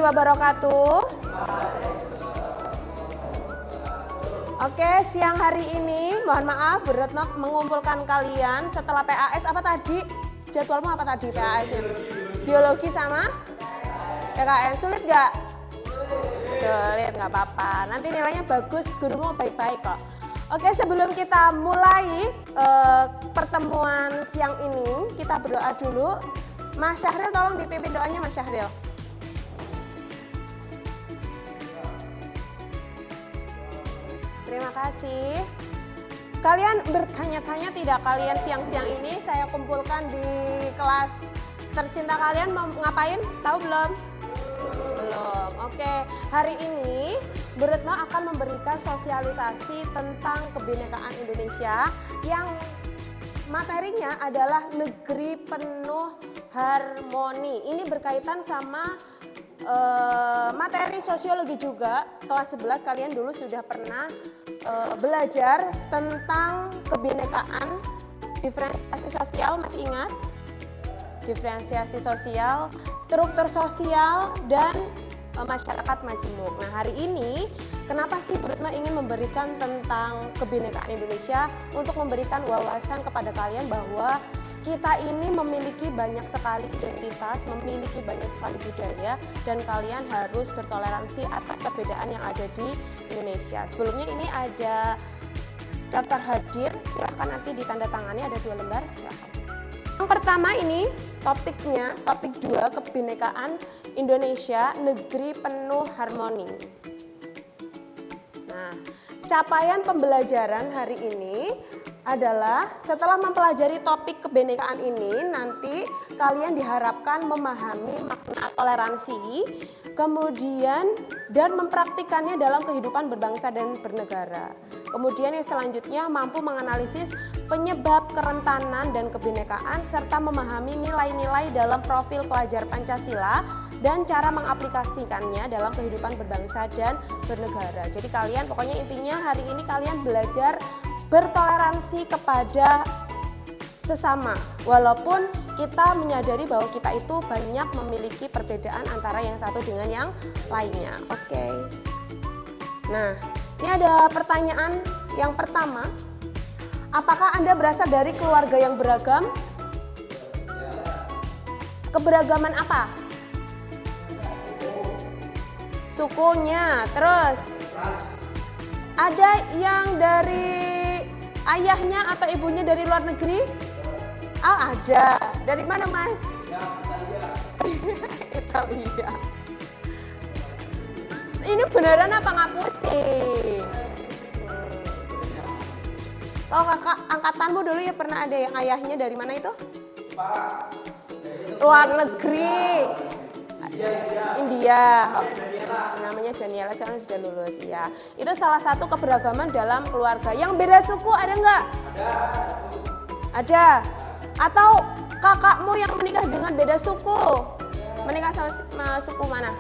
wabarakatuh. Oke, siang hari ini mohon maaf Bu Retno mengumpulkan kalian setelah PAS. Apa tadi? Jadwalmu apa tadi PAS? Biologi sama PKN. Sulit nggak? Sulit, nggak apa-apa. Nanti nilainya bagus, gurumu baik-baik kok. Oke, sebelum kita mulai pertemuan siang ini, kita berdoa dulu. Mas Syahril tolong dipimpin doanya Mas Syahril. Terima kasih. Kalian bertanya-tanya tidak, kalian siang-siang ini saya kumpulkan di kelas tercinta kalian mau ngapain? Tahu belum? Belum. Oke, hari ini Bu Retno akan memberikan sosialisasi tentang kebinekaan Indonesia yang materinya adalah negeri penuh harmoni. Ini berkaitan sama materi sosiologi juga. Kelas 11 kalian dulu sudah pernah belajar tentang kebinekaan, diferensiasi sosial, masih ingat? Diferensiasi sosial, struktur sosial, dan masyarakat majemuk. Nah, hari ini kenapa sih Bu Retno ingin memberikan tentang kebinekaan Indonesia untuk memberikan wawasan kepada kalian bahwa kita ini memiliki banyak sekali identitas, memiliki banyak sekali budaya, dan kalian harus bertoleransi atas perbedaan yang ada di Indonesia. Sebelumnya ini ada daftar hadir, silahkan nanti ditandatangani, ada 2 lembar, silahkan. Yang pertama ini topiknya, topik 2, kebinekaan Indonesia, negeri penuh harmoni. Nah, capaian pembelajaran hari ini adalah setelah mempelajari topik kebinekaan ini, nanti kalian diharapkan memahami makna toleransi, kemudian dan mempraktikannya dalam kehidupan berbangsa dan bernegara. Kemudian yang selanjutnya mampu menganalisis penyebab kerentanan dan kebinekaan serta memahami nilai-nilai dalam profil pelajar Pancasila dan cara mengaplikasikannya dalam kehidupan berbangsa dan bernegara. Jadi kalian pokoknya intinya hari ini kalian belajar bertoleransi kepada sesama, walaupun kita menyadari bahwa kita itu banyak memiliki perbedaan antara yang satu dengan yang lainnya. Oke. Nah, ini ada pertanyaan yang pertama. Apakah Anda berasal dari keluarga yang beragam? Keberagaman apa? Sukunya, terus ada yang dari ayahnya atau ibunya dari luar negeri? Oh, ada. Dari mana, Mas? Italia. Ini beneran apa ngapusin? Kalau kakak angkatanmu dulu ya pernah ada yang ayahnya dari mana itu? Luar negeri. India. Oh, namanya Daniela, sekarang sudah lulus. Iya. Itu salah satu keberagaman dalam keluarga. Yang beda suku ada nggak? Ada. Atau kakakmu yang menikah dengan beda suku? Menikah sama suku mana?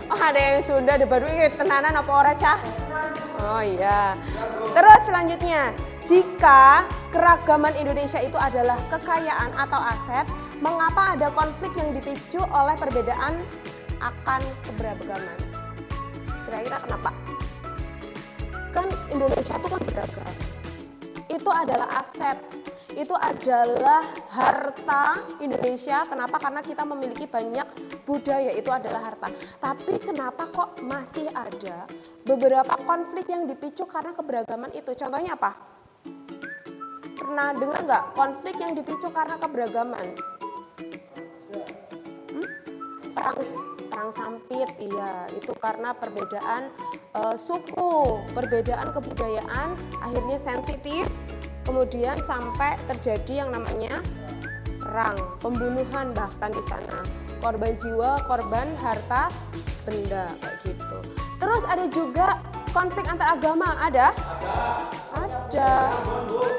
Oh, ada yang Sunda, ada baru tenanan apa ora cah? Oh iya. Terus selanjutnya, jika keragaman Indonesia itu adalah kekayaan atau aset, mengapa ada konflik yang dipicu oleh perbedaan akan keberagaman? Kira-kira kenapa? Kan Indonesia itu kan beragam. Itu adalah aset. Itu adalah harta Indonesia. Kenapa? Karena kita memiliki banyak budaya, itu adalah harta. Tapi kenapa kok masih ada beberapa konflik yang dipicu karena keberagaman itu? Contohnya apa? Pernah dengar nggak konflik yang dipicu karena keberagaman? Perang sampit, iya, itu karena perbedaan suku, perbedaan kebudayaan, akhirnya sensitif. Kemudian sampai terjadi yang namanya perang, pembunuhan bahkan di sana. Korban jiwa, korban harta benda, kayak gitu. Terus ada juga konflik antar agama, ada? Ada.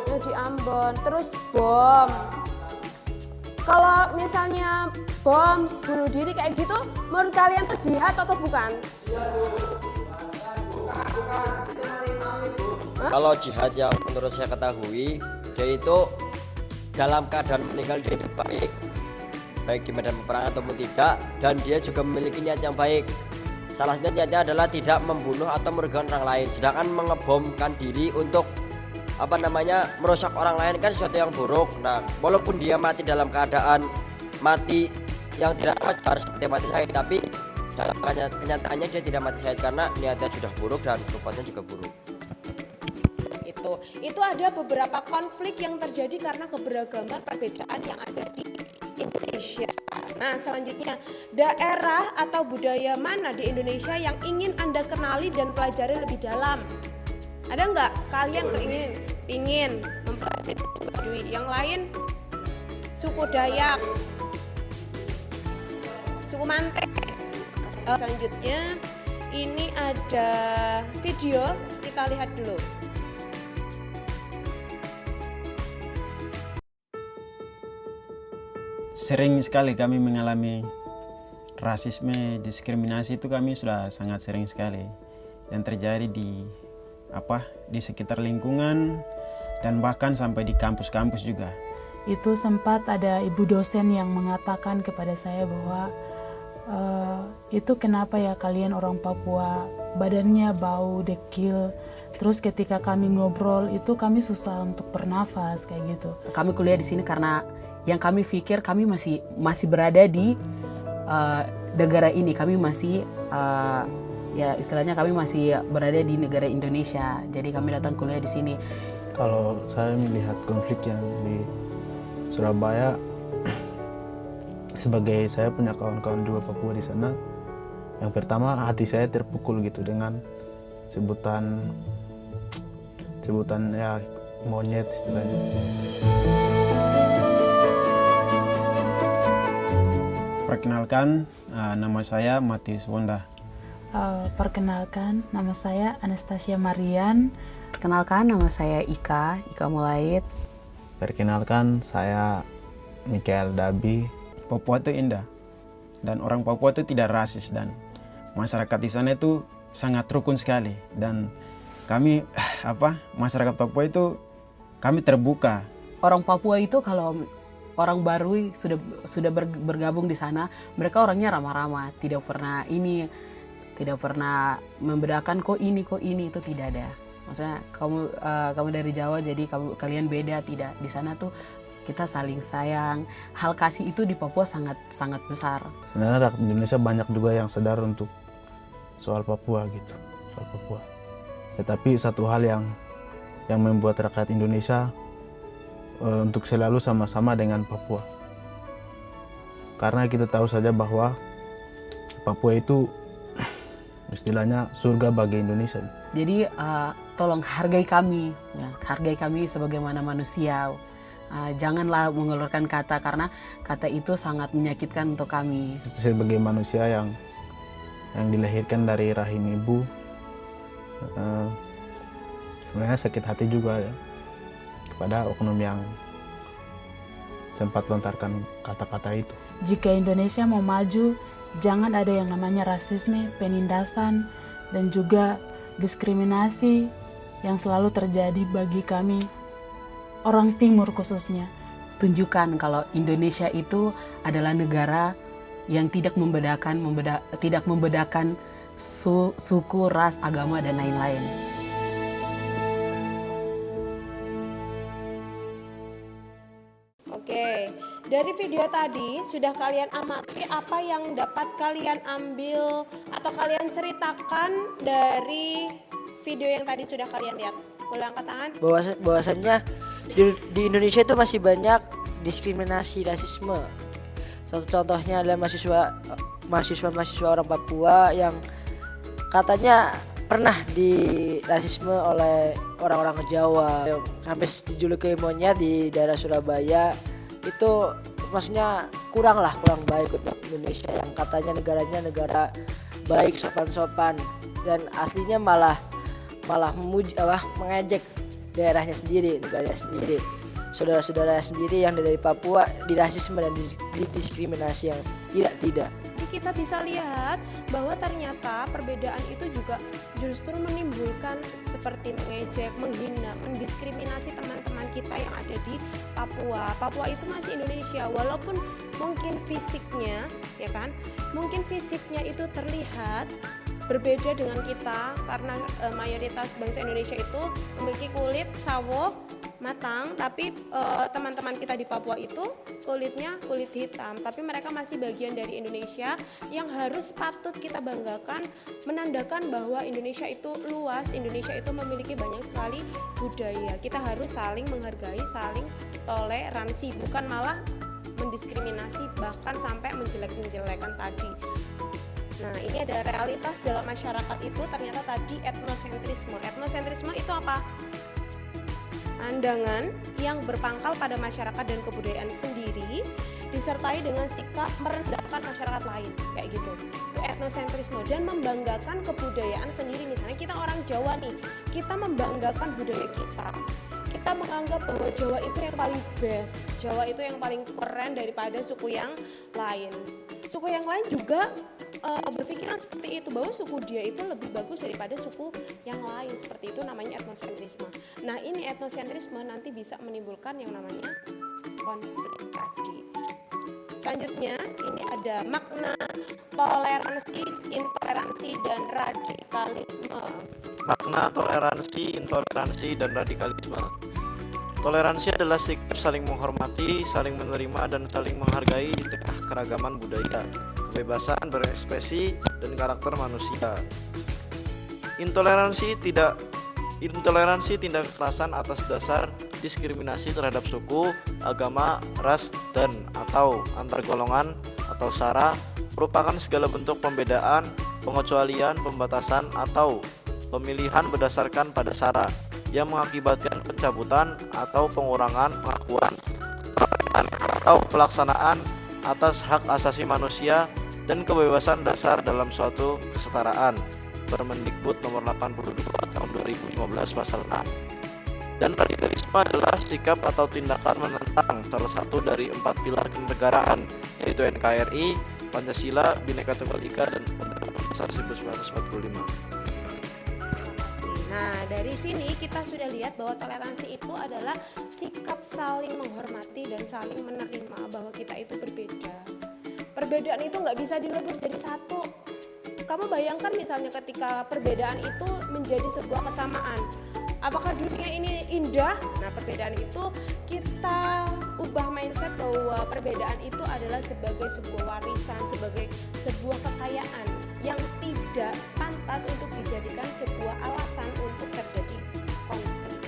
Yang di Ambon. Terus bom. Kalau misalnya bom, bunuh diri kayak gitu, menurut kalian tuh jihad atau bukan? Kalau jihad yang menurut saya ketahui, dia itu dalam keadaan meninggal dia itu baik. baik di medan peperangan ataupun tidak, dan dia juga memiliki niat yang baik. Salah satu niatnya adalah tidak membunuh atau merugikan orang lain. Sedangkan mengebomkan diri untuk merusak orang lain kan sesuatu yang buruk. Nah, walaupun dia mati dalam keadaan mati yang tidak wajar seperti mati syahid, tapi dalam kenyataannya dia tidak mati syahid karena niatnya sudah buruk dan perbuatannya juga buruk. Itu ada beberapa konflik yang terjadi karena keberagaman perbedaan yang ada di Indonesia. Nah, selanjutnya, daerah atau budaya mana di Indonesia yang ingin Anda kenali dan pelajari lebih dalam? Ada nggak kalian ingin mempelajari suku Baduy? Yang lain suku Dayak, suku Mante. Selanjutnya ini ada video, kita lihat dulu. Sering sekali kami mengalami rasisme, diskriminasi itu kami sudah sangat sering sekali yang terjadi di sekitar lingkungan dan bahkan sampai di kampus-kampus juga. Itu sempat ada ibu dosen yang mengatakan kepada saya bahwa itu kenapa ya kalian orang Papua badannya bau, dekil. Terus ketika kami ngobrol itu kami susah untuk bernafas kayak gitu. Kami kuliah di sini karena yang kami pikir kami masih berada di negara ini. Kami masih ya istilahnya kami masih berada di negara Indonesia. Jadi kami datang kuliah di sini. Kalau saya melihat konflik yang di Surabaya, sebagai saya punya kawan-kawan juga Papua di sana, yang pertama hati saya terpukul gitu dengan sebutan ya monyet istilahnya. Perkenalkan, nama saya Matius Wonda. Perkenalkan, nama saya Anastasia Marian. Perkenalkan, nama saya Ika Mulaid. Perkenalkan, saya Mikael Dabi. Papua itu indah dan orang Papua itu tidak rasis dan masyarakat di sana itu sangat rukun sekali, dan kami masyarakat Papua itu kami terbuka. Orang Papua itu kalau orang baru sudah bergabung di sana, mereka orangnya ramah-ramah, tidak pernah membedakan kok ini itu tidak ada. Maksudnya kamu dari Jawa jadi kalian beda, tidak. Di sana tuh kita saling sayang. Hal kasih itu di Papua sangat besar. Sebenarnya rakyat Indonesia banyak juga yang sadar untuk soal Papua gitu, soal Papua. Tetapi satu hal yang membuat rakyat Indonesia untuk selalu sama-sama dengan Papua. Karena kita tahu saja bahwa Papua itu istilahnya surga bagi Indonesia. Jadi tolong hargai kami sebagaimana manusia. Janganlah mengeluarkan kata, karena kata itu sangat menyakitkan untuk kami. Sebagai manusia yang dilahirkan dari rahim ibu, sebenarnya sakit hati juga ya kepada oknum yang sempat lontarkan kata-kata itu. Jika Indonesia mau maju, jangan ada yang namanya rasisme, penindasan, dan juga diskriminasi yang selalu terjadi bagi kami orang Timur khususnya. Tunjukkan kalau Indonesia itu adalah negara yang tidak membedakan suku, ras, agama, dan lain-lain. Oke, dari video tadi sudah kalian amati apa yang dapat kalian ambil atau kalian ceritakan dari video yang tadi sudah kalian lihat. Boleh angkat tangan? Bahwasannya di Indonesia itu masih banyak diskriminasi, rasisme. Satu contohnya adalah mahasiswa orang Papua yang katanya pernah di rasisme oleh orang-orang Jawa, sampai dijuluki monyet di daerah Surabaya. Itu maksudnya kurang baik untuk Indonesia yang katanya negaranya negara baik, sopan-sopan, dan aslinya malah mengejek daerahnya sendiri, negaranya sendiri, saudara-saudara sendiri yang dari Papua dirasisme dan didiskriminasi yang tidak. Jadi kita bisa lihat bahwa ternyata perbedaan itu juga justru menimbulkan seperti mengejek, menghina, mendiskriminasi teman-teman kita yang ada di Papua. Papua itu masih Indonesia, walaupun mungkin fisiknya, ya kan, mungkin fisiknya itu terlihat berbeda dengan kita karena mayoritas bangsa Indonesia itu memiliki kulit sawo matang, tapi teman-teman kita di Papua itu kulitnya kulit hitam, tapi mereka masih bagian dari Indonesia yang harus patut kita banggakan, menandakan bahwa Indonesia itu luas, Indonesia itu memiliki banyak sekali budaya. Kita harus saling menghargai, saling toleransi, bukan malah mendiskriminasi bahkan sampai menjelek-menjelekan tadi. Nah, ini ada realitas dalam masyarakat itu ternyata tadi etnosentrisme. Etnosentrisme itu apa? Pandangan yang berpangkal pada masyarakat dan kebudayaan sendiri disertai dengan sikap merendahkan masyarakat lain, kayak gitu. Itu etnosentrisme, dan membanggakan kebudayaan sendiri. Misalnya kita orang Jawa nih, kita membanggakan budaya kita. Kita menganggap bahwa Jawa itu yang paling best, Jawa itu yang paling keren daripada suku yang lain. Suku yang lain juga berpikiran seperti itu, bahwa suku dia itu lebih bagus daripada suku yang lain. Seperti itu namanya etnosentrisme. Nah, ini etnosentrisme nanti bisa menimbulkan yang namanya konflik tadi. Selanjutnya ini ada makna toleransi, intoleransi, dan radikalisme. Makna toleransi, intoleransi, dan radikalisme. Toleransi adalah sikap saling menghormati, saling menerima, dan saling menghargai di tengah keragaman budaya, kebebasan berekspresi, dan karakter manusia. Intoleransi tindak kekerasan atas dasar diskriminasi terhadap suku, agama, ras, dan atau antar golongan atau sara, merupakan segala bentuk pembedaan, pengecualian, pembatasan, atau pemilihan berdasarkan pada sara yang mengakibatkan pencabutan atau pengurangan pengakuan atau pelaksanaan atas hak asasi manusia dan kebebasan dasar dalam suatu kesetaraan. Permendikbud nomor 82 tahun 2015 pasal 6. Dan radikalisme adalah sikap atau tindakan menentang salah satu dari 4 pilar kenegaraan, yaitu NKRI, Pancasila, Bhinneka Tunggal Ika, dan Undang-Undang Dasar 1945. Nah, dari sini kita sudah lihat bahwa toleransi itu adalah sikap saling menghormati dan saling menerima bahwa kita itu berbeda. Perbedaan itu nggak bisa dilebur jadi satu. Kamu bayangkan misalnya ketika perbedaan itu menjadi sebuah kesamaan. Apakah dunia ini indah? Nah, perbedaan itu kita ubah mindset bahwa perbedaan itu adalah sebagai sebuah warisan, sebagai sebuah kekayaan yang tidak pantas untuk dijadikan sebuah alasan untuk terjadi konflik.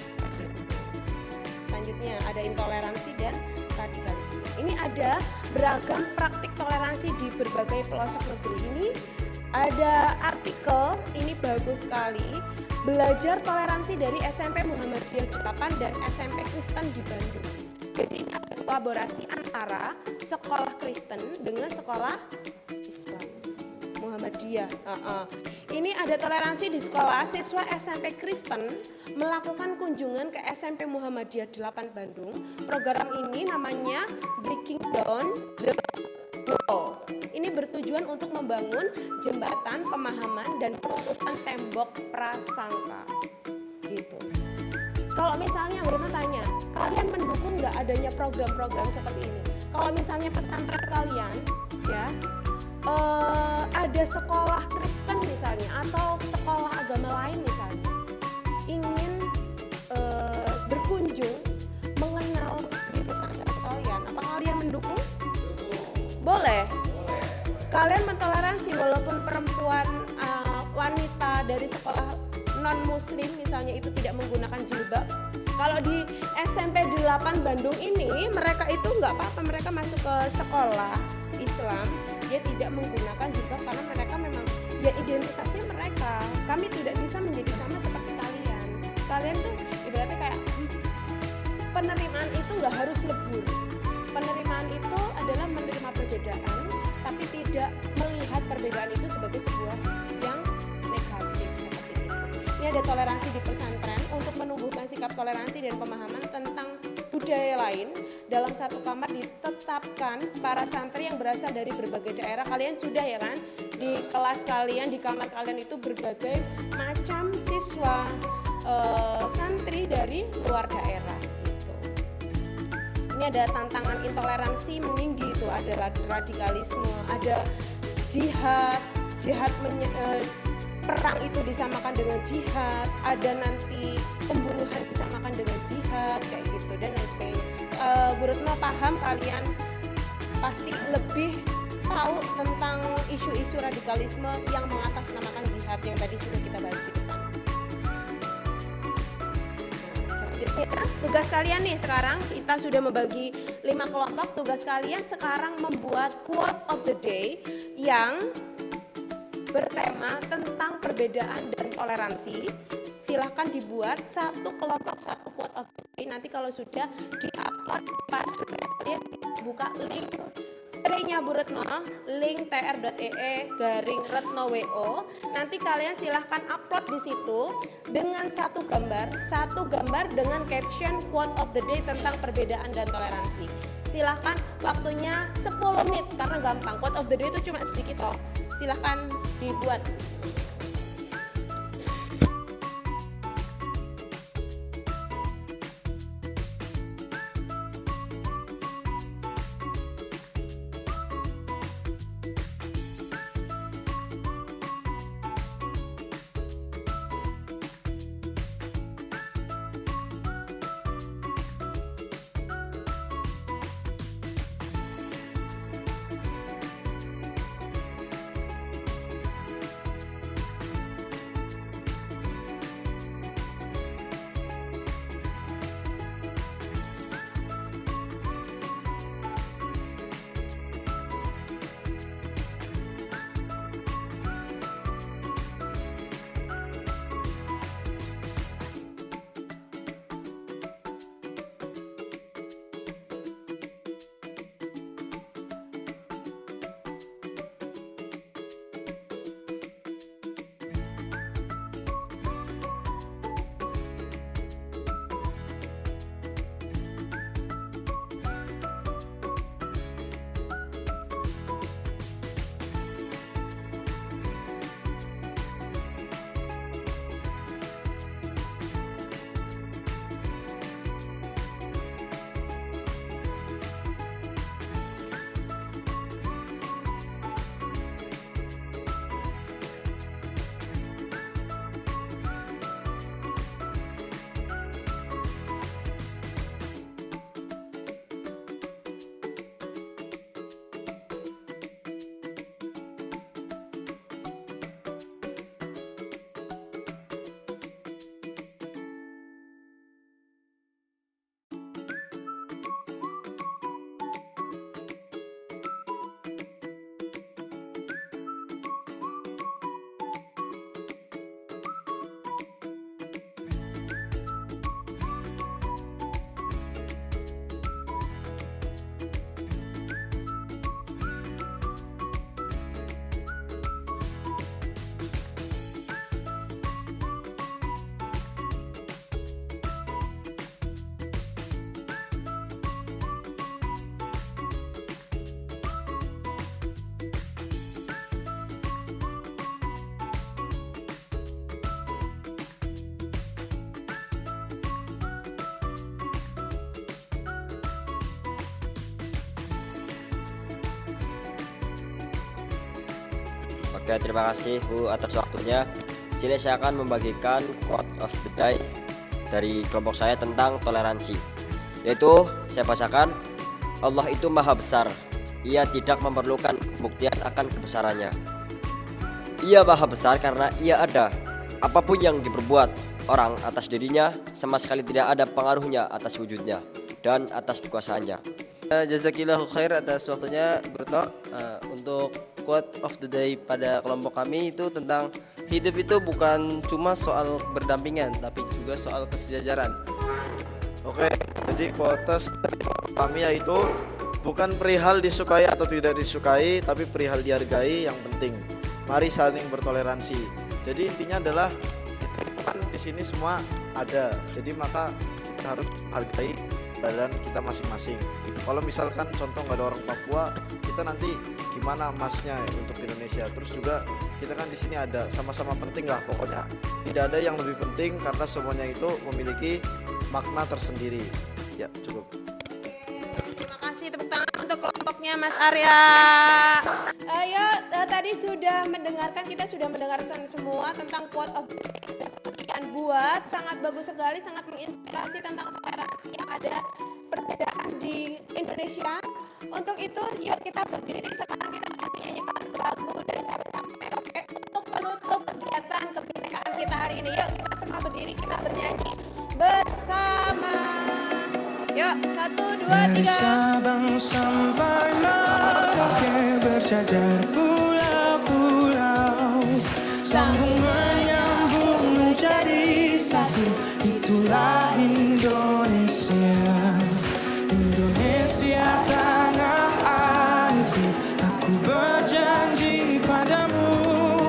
Selanjutnya ada intoleransi dan radikalisme. Ini ada beragam praktik toleransi di berbagai pelosok negeri. Ini ada artikel, ini bagus sekali, belajar toleransi dari SMP Muhammadiyah 8 dan SMP Kristen di Bandung. Jadi ini ada kolaborasi antara sekolah Kristen dengan sekolah Islam Muhammadiyah. Ini ada toleransi di sekolah. Siswa SMP Kristen melakukan kunjungan ke SMP Muhammadiyah 8 Bandung. Program ini namanya Breaking Down the Wall. Ini bertujuan untuk membangun jembatan pemahaman dan penutupan tembok prasangka. Gitu. Kalau misalnya Bruna tanya, kalian mendukung nggak adanya program-program seperti ini? Kalau misalnya pesantren kalian, ya, ada sekolah Kristen misalnya atau sekolah agama lain misalnya, ingin berkunjung mengenal di pesantren kalian, apa kalian mendukung? Boleh. Kalian mentoleransi walaupun perempuan wanita dari sekolah non muslim misalnya itu tidak menggunakan jilbab. Kalau di SMP 8 Bandung ini mereka itu nggak apa-apa, mereka masuk ke sekolah Islam, dia tidak menggunakan jilbab karena mereka memang ya identitasnya mereka. Kami tidak bisa menjadi sama seperti kalian. Kalian tuh ibaratnya kayak penerimaan itu nggak harus lebur. Penerimaan itu adalah menerima perbedaan, tapi tidak melihat perbedaan itu sebagai sebuah yang negatif seperti itu. Ini ada toleransi di pesantren untuk menumbuhkan sikap toleransi dan pemahaman tentang budaya lain dalam satu kamar ditetapkan para santri yang berasal dari berbagai daerah. Kalian sudah ya kan di kelas kalian, di kamar kalian itu berbagai macam siswa santri dari luar daerah gitu. Ini ada tantangan intoleransi meninggi, itu ada radikalisme, ada jihad perang itu disamakan dengan jihad, ada nanti pembunuhan disamakan dengan jihad kayak gitu dan lain sebagainya. Bu Retno paham, kalian pasti lebih tahu tentang isu-isu radikalisme yang mengatasnamakan jihad yang tadi sudah kita bahas di depan. Nah, selanjutnya tugas kalian nih, sekarang kita sudah membagi 5 kelompok. Tugas kalian sekarang membuat quote of the day yang bertema tentang perbedaan dan toleransi. Silahkan dibuat satu kelompok satu quote of the day. Nanti kalau sudah di-upload kalian buka link T-nya Bu Retno, link tr.ee/retnowo. Nanti kalian silahkan upload di situ dengan satu gambar dengan caption quote of the day tentang perbedaan dan toleransi. Silahkan, waktunya 10 menit karena gampang. Quote of the day itu cuma sedikit kok. Silahkan dibuat. Oke, terima kasih Bu atas waktunya. Sini saya akan membagikan quote of the day dari kelompok saya tentang toleransi. Yaitu saya bacakan, Allah itu maha besar. Ia tidak memerlukan pembuktian akan kebesarannya. Ia maha besar karena ia ada. Apapun yang diperbuat orang atas dirinya sama sekali tidak ada pengaruhnya atas wujudnya dan atas kekuasaannya. Jazakillahu khair atas waktunya Bu Retno. Untuk quote of the day pada kelompok kami itu tentang hidup itu bukan cuma soal berdampingan tapi juga soal kesejajaran. Oke, jadi quotes dari kami yaitu bukan perihal disukai atau tidak disukai, tapi perihal dihargai yang penting. Mari saling bertoleransi. Jadi intinya adalah kan di sini semua ada. Jadi maka kita harus hargai keberadaan kita masing-masing. Kalau misalkan contoh nggak ada orang Papua, kita nanti gimana emasnya untuk Indonesia. Terus juga kita kan di sini ada sama-sama penting lah pokoknya. Tidak ada yang lebih penting karena semuanya itu memiliki makna tersendiri. Ya cukup. Terima kasih, tepuk tangan untuk kelompoknya Mas Arya. Ayo, tadi kita sudah mendengarkan semua tentang quote of the day yang kalian buat. Sangat bagus sekali, sangat menginspirasi tentang toleransi yang ada perbedaan di Indonesia. Untuk itu, yuk kita berdiri sekarang, kita akan menyanyikan lagu dari Sabang Merauke untuk menutup kegiatan kebinekaan kita hari ini. Yuk kita semua berdiri, kita bernyanyi bersama. Yuk, 1, 2, 3. Dari Sabang sampai Merauke berjajar pulau-pulau, sambung menyambung menjadi satu. Itulah Indonesia, Indonesia tanah airku. Aku berjanji padamu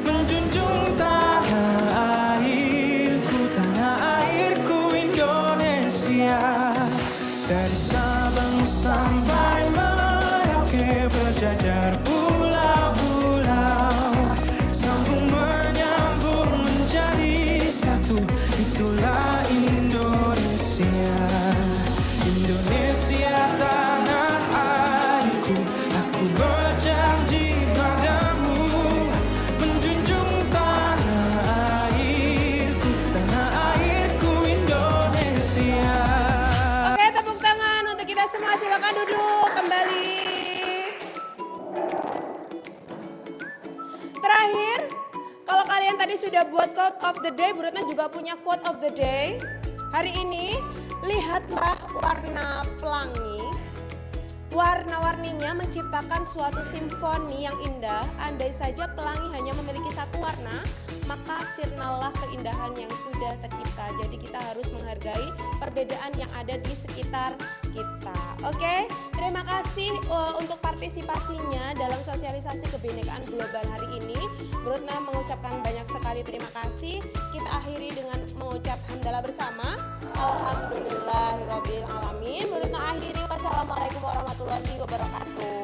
menjunjung tanah airku Indonesia. Dari Sabang sampai Merauke berjajar pulau-pulau, sambung menyambung menjadi satu. Itulah Indonesia, Indonesia tanah airku. Aku berjanji padamu menjunjung tanah airku Indonesia. Oke, tepuk tangan untuk kita semua. Silakan duduk kembali. Terakhir, kalau kalian tadi sudah buat quote of the day, Bu Retno juga punya quote of the day. Hari ini, lihatlah warna pelangi. Warna-warninya menciptakan suatu simfoni yang indah. Andai saja pelangi hanya memiliki satu warna, maka sirnalah keindahan yang sudah tercipta. Jadi kita harus menghargai perbedaan yang ada di sekitar kita. Oke, terima kasih untuk partisipasinya dalam sosialisasi kebinekaan global hari ini. Bu Retno mengucapkan banyak sekali terima kasih. Kita akhiri dengan mengucap hamdalah bersama. Alhamdulillahirabbil alamin. Bu Retno akhiri, wassalamualaikum warahmatullahi wabarakatuh.